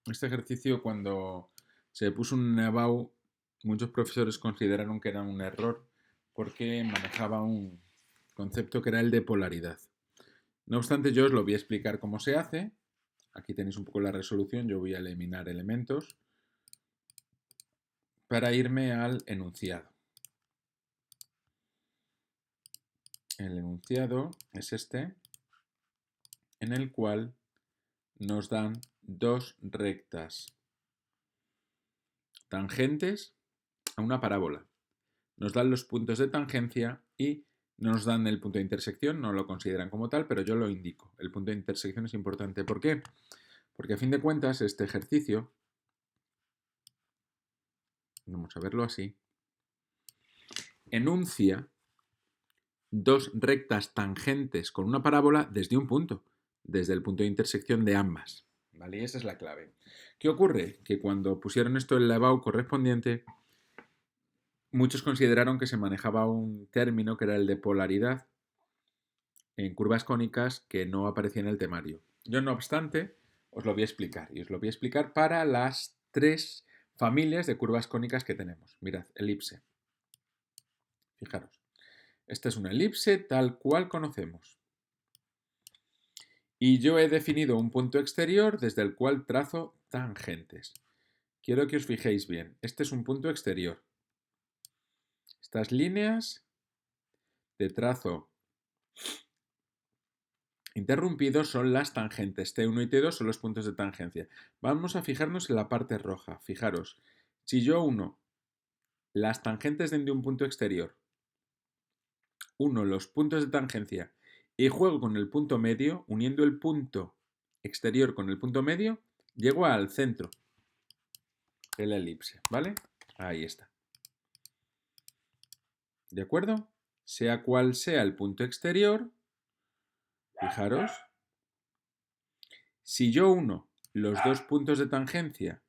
Este ejercicio cuando se puso un Neubau, muchos profesores consideraron que era un error porque manejaba un concepto que era el de polaridad. No obstante, yo os lo voy a explicar cómo se hace. Aquí tenéis un poco la resolución, yo voy a eliminar elementos para irme al enunciado. El enunciado es este, en el cual nos dan dos rectas tangentes a una parábola. Nos dan los puntos de tangencia y nos dan el punto de intersección, no lo consideran como tal, pero yo lo indico. El punto de intersección es importante. ¿Por qué? Porque a fin de cuentas este ejercicio, vamos a verlo así, enuncia dos rectas tangentes con una parábola desde un punto, desde el punto de intersección de ambas. ¿Vale? Y esa es la clave. ¿Qué ocurre? Que cuando pusieron esto en el Neubau correspondiente, muchos consideraron que se manejaba un término que era el de polaridad en curvas cónicas que no aparecía en el temario. Yo, no obstante, os lo voy a explicar. Y os lo voy a explicar para las tres familias de curvas cónicas que tenemos. Mirad, elipse. Fijaros. Esta es una elipse tal cual conocemos. Y yo he definido un punto exterior desde el cual trazo tangentes. Quiero que os fijéis bien. Este es un punto exterior. Estas líneas de trazo interrumpidos son las tangentes. T1 y T2 son los puntos de tangencia. Vamos a fijarnos en la parte roja. Fijaros, si yo uno las tangentes de un punto exterior, uno los puntos de tangencia y juego con el punto medio, uniendo el punto exterior con el punto medio, llego al centro de la elipse, ¿vale? Ahí está. ¿De acuerdo? Sea cual sea el punto exterior, fijaros, si yo uno los dos puntos de tangencia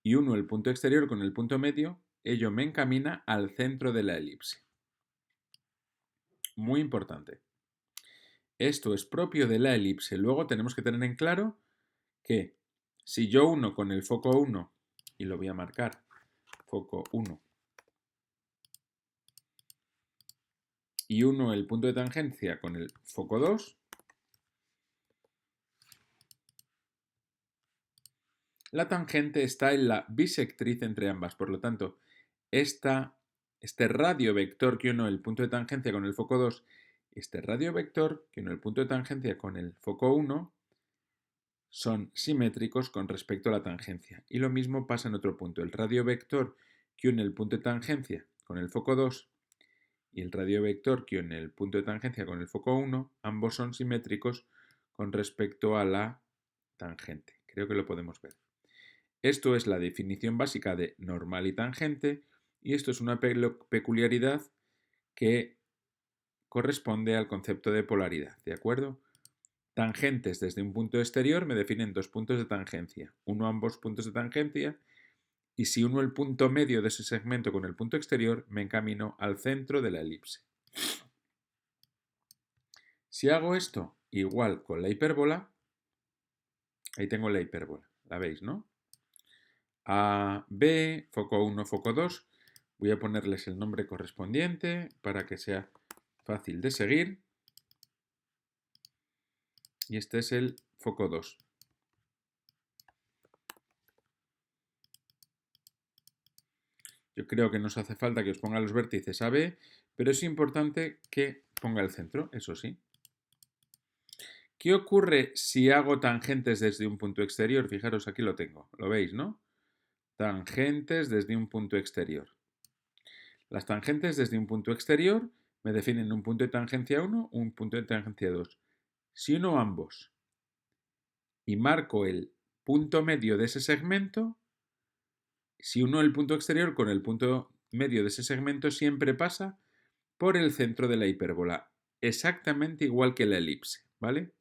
y uno el punto exterior con el punto medio, ello me encamina al centro de la elipse. Muy importante. Esto es propio de la elipse. Luego tenemos que tener en claro que si yo uno con el foco 1, y lo voy a marcar, foco 1, y uno el punto de tangencia con el foco 2, la tangente está en la bisectriz entre ambas. Por lo tanto, este radio vector que uno el punto de tangencia con el foco 2, este radio vector que uno el punto de tangencia con el foco 1, son simétricos con respecto a la tangencia. Y lo mismo pasa en otro punto. El radio vector que une el punto de tangencia con el foco 2 y el radio vector que une el punto de tangencia con el foco 1, ambos son simétricos con respecto a la tangente. Creo que lo podemos ver. Esto es la definición básica de normal y tangente, y esto es una peculiaridad que corresponde al concepto de polaridad, ¿de acuerdo? Tangentes desde un punto exterior me definen dos puntos de tangencia, uno ambos puntos de tangencia, y si uno el punto medio de ese segmento con el punto exterior, me encamino al centro de la elipse. Si hago esto igual con la hipérbola, ahí tengo la hipérbola, la veis, ¿no? A, B, foco 1, foco 2, voy a ponerles el nombre correspondiente para que sea fácil de seguir. Y este es el foco 2. Yo creo que no os hace falta que os ponga los vértices A, B, pero es importante que ponga el centro, eso sí. ¿Qué ocurre si hago tangentes desde un punto exterior? Fijaros, aquí lo tengo, lo veis, ¿no? Tangentes desde un punto exterior. Las tangentes desde un punto exterior me definen un punto de tangencia 1, un punto de tangencia 2. Si uno ambos y marco el punto medio de ese segmento, si uno el punto exterior con el punto medio de ese segmento siempre pasa por el centro de la hipérbola, exactamente igual que la elipse, ¿vale?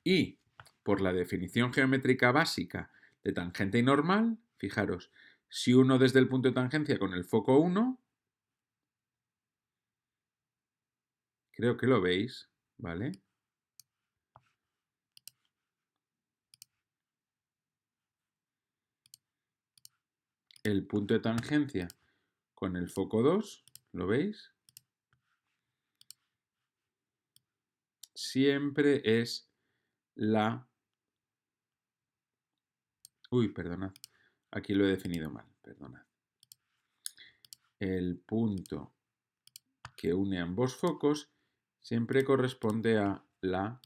Y por la definición geométrica básica de tangente y normal, fijaros, si uno desde el punto de tangencia con el foco 1, creo que lo veis, ¿vale? el punto de tangencia con el foco 2, ¿lo veis? Siempre es la... Uy, perdonad. Aquí lo he definido mal, perdonad. El punto que une ambos focos siempre corresponde a la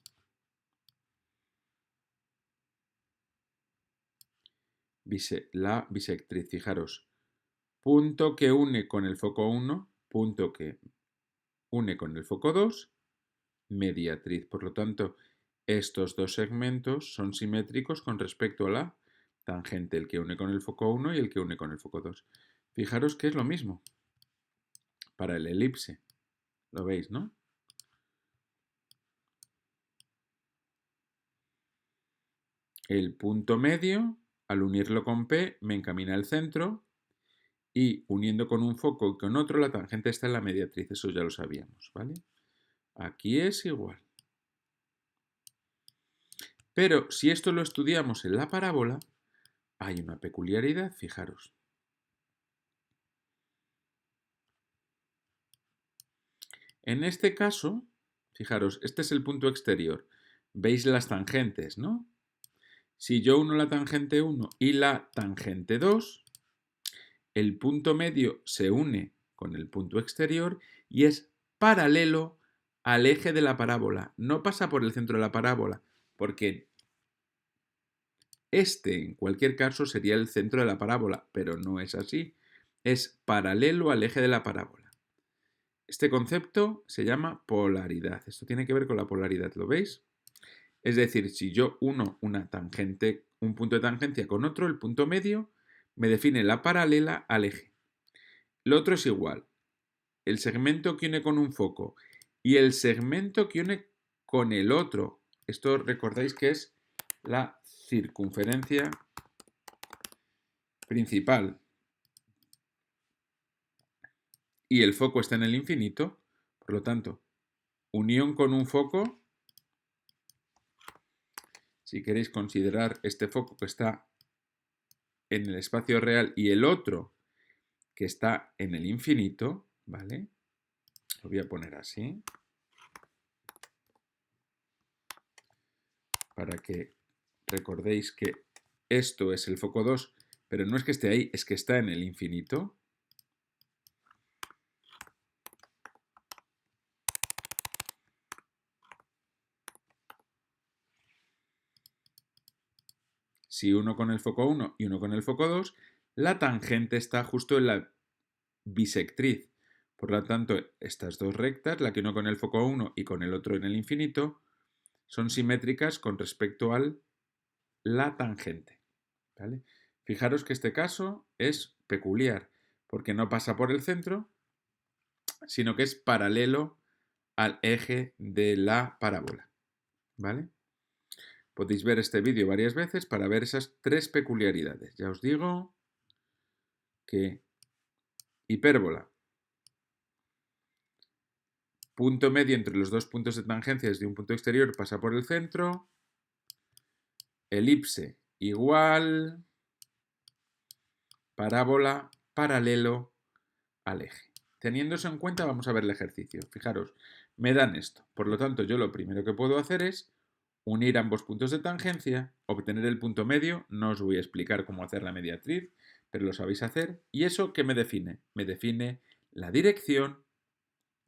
bisectriz. Fijaros, punto que une con el foco 1, punto que une con el foco 2, mediatriz. Por lo tanto, estos dos segmentos son simétricos con respecto a la tangente, el que une con el foco 1 y el que une con el foco 2. Fijaros que es lo mismo para el elipse. ¿Lo veis, no? El punto medio, al unirlo con P, me encamina al centro y uniendo con un foco y con otro, la tangente está en la mediatriz. Eso ya lo sabíamos, ¿vale? Aquí es igual. Pero si esto lo estudiamos en la parábola, hay una peculiaridad, fijaros. En este caso, fijaros, este es el punto exterior. Veis las tangentes, ¿no? Si yo uno la tangente 1 y la tangente 2, el punto medio se une con el punto exterior y es paralelo al eje de la parábola. No pasa por el centro de la parábola, porque este, en cualquier caso, sería el centro de la parábola, pero no es así. Es paralelo al eje de la parábola. Este concepto se llama polaridad. Esto tiene que ver con la polaridad, ¿lo veis? Es decir, si yo uno una tangente, un punto de tangencia con otro, el punto medio me define la paralela al eje. Lo otro es igual. El segmento que une con un foco y el segmento que une con el otro. Esto recordáis que es la circunferencia principal. Y el foco está en el infinito, por lo tanto, unión con un foco, si queréis considerar este foco que está en el espacio real y el otro que está en el infinito, ¿vale? Lo voy a poner así, para que recordéis que esto es el foco 2, pero no es que esté ahí, es que está en el infinito. Si uno con el foco 1 y uno con el foco 2, la tangente está justo en la bisectriz. Por lo tanto, estas dos rectas, la que uno con el foco 1 y con el otro en el infinito, son simétricas con respecto a la tangente. ¿Vale? Fijaros que este caso es peculiar, porque no pasa por el centro, sino que es paralelo al eje de la parábola. ¿Vale? Podéis ver este vídeo varias veces para ver esas tres peculiaridades. Ya os digo que hipérbola, punto medio entre los dos puntos de tangencia desde un punto exterior pasa por el centro, elipse igual, parábola paralelo al eje. Teniendo eso en cuenta, vamos a ver el ejercicio. Fijaros, me dan esto. Por lo tanto, yo lo primero que puedo hacer es unir ambos puntos de tangencia, obtener el punto medio. No os voy a explicar cómo hacer la mediatriz, pero lo sabéis hacer. ¿Y eso qué me define? Me define la dirección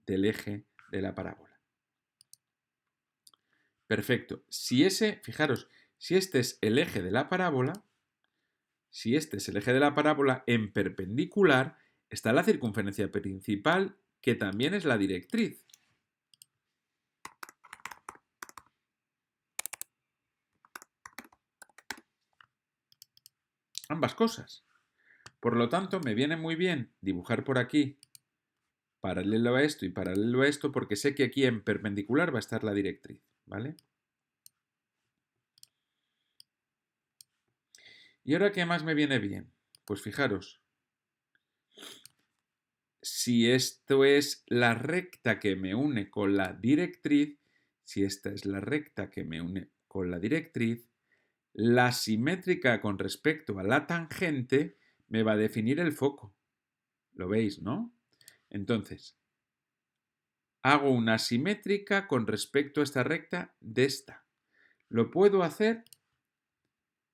del eje de la parábola. Perfecto. Fijaros, si este es el eje de la parábola, en perpendicular está la circunferencia principal, que también es la directriz. Ambas cosas. Por lo tanto, me viene muy bien dibujar por aquí paralelo a esto y paralelo a esto, porque sé que aquí en perpendicular va a estar la directriz, ¿vale? ¿Y ahora qué más me viene bien? Pues fijaros, si esto es la recta que me une con la directriz, si esta es la recta que me une con la directriz, la simétrica con respecto a la tangente me va a definir el foco. ¿Lo veis, no? Entonces, hago una simétrica con respecto a esta recta de esta. Lo puedo hacer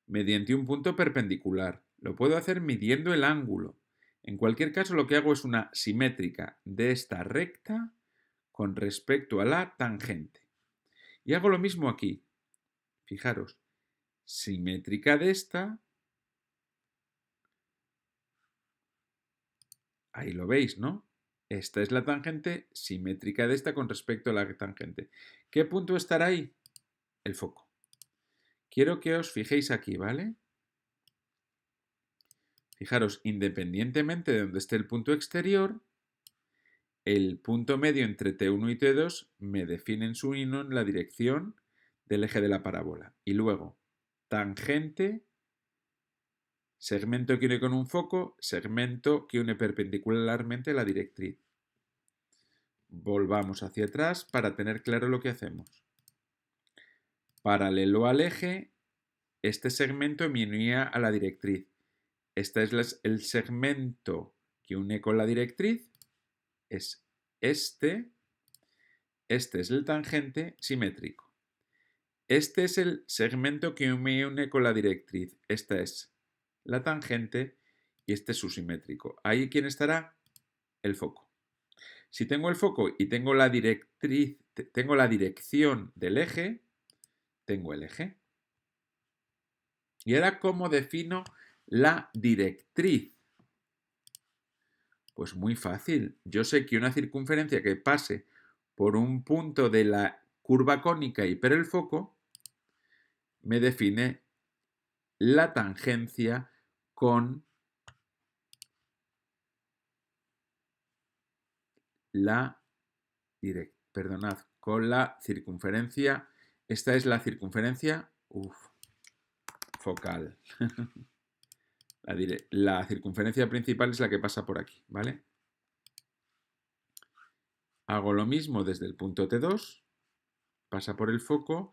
mediante un punto perpendicular. Lo puedo hacer midiendo el ángulo. En cualquier caso, lo que hago es una simétrica de esta recta con respecto a la tangente. Y hago lo mismo aquí. Fijaros, simétrica de esta. Ahí lo veis, ¿no? Esta es la tangente simétrica de esta con respecto a la tangente. ¿Qué punto estará ahí? El foco. Quiero que os fijéis aquí, ¿vale? Fijaros, independientemente de donde esté el punto exterior, el punto medio entre T1 y T2 me define en su hino en la dirección del eje de la parábola. Y luego, tangente, segmento que une con un foco, segmento que une perpendicularmente la directriz. Volvamos hacia atrás para tener claro lo que hacemos. Paralelo al eje, este segmento me unía a la directriz. Este es el segmento que une con la directriz, es este es el tangente simétrico. Este es el segmento que me une con la directriz, esta es la tangente y este es su simétrico. Ahí, ¿quién estará? El foco. Si tengo el foco y tengo la directriz, tengo la dirección del eje, tengo el eje. Y ahora, ¿cómo defino la directriz? Pues muy fácil. Yo sé que una circunferencia que pase por un punto de la curva cónica y por el foco me define la tangencia con la con la circunferencia. Esta es la circunferencia focal. La circunferencia principal es la que pasa por aquí, ¿vale? Hago lo mismo desde el punto T2, pasa por el foco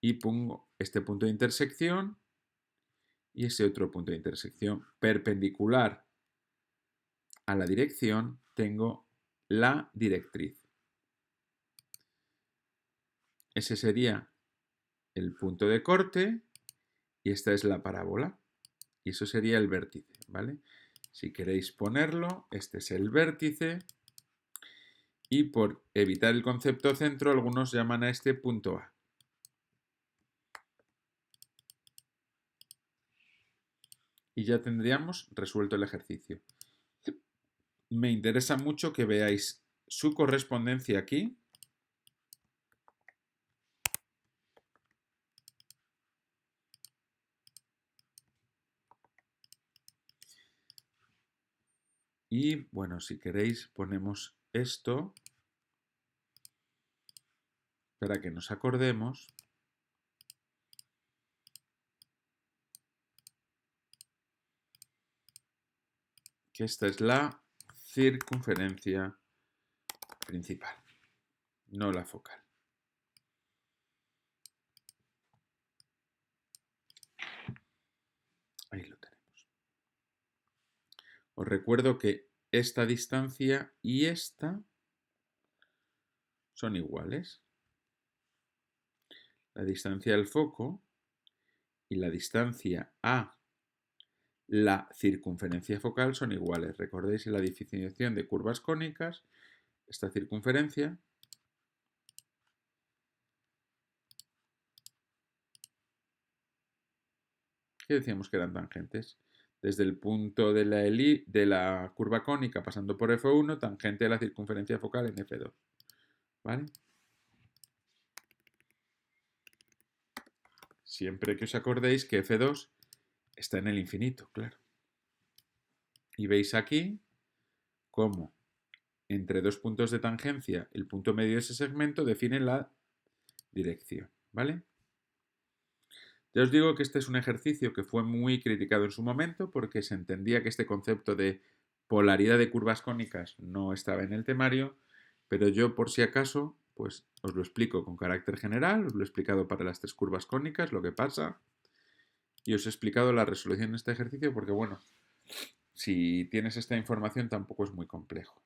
y pongo este punto de intersección y ese otro punto de intersección perpendicular a la dirección tengo la directriz. Ese sería el punto de corte y esta es la parábola. Y eso sería el vértice, ¿vale? Si queréis ponerlo, este es el vértice. Y por evitar el concepto centro, algunos llaman a este punto A. Y ya tendríamos resuelto el ejercicio. Me interesa mucho que veáis su correspondencia aquí. Y bueno, si queréis ponemos esto para que nos acordemos que esta es la circunferencia principal, no la focal. Ahí lo tenemos. Os recuerdo que esta distancia y esta son iguales. La distancia del foco y la distancia a la circunferencia focal son iguales. Recordéis en la definición de curvas cónicas, esta circunferencia que decíamos que eran tangentes. Desde el punto de la curva cónica pasando por F1, tangente a la circunferencia focal en F2. ¿Vale? Siempre que os acordéis que F2 está en el infinito, claro. Y veis aquí cómo entre dos puntos de tangencia el punto medio de ese segmento define la dirección, ¿vale? Ya os digo que este es un ejercicio que fue muy criticado en su momento porque se entendía que este concepto de polaridad de curvas cónicas no estaba en el temario, pero yo por si acaso pues os lo explico con carácter general, os lo he explicado para las tres curvas cónicas, lo que pasa, y os he explicado la resolución de este ejercicio porque bueno, si tienes esta información tampoco es muy complejo.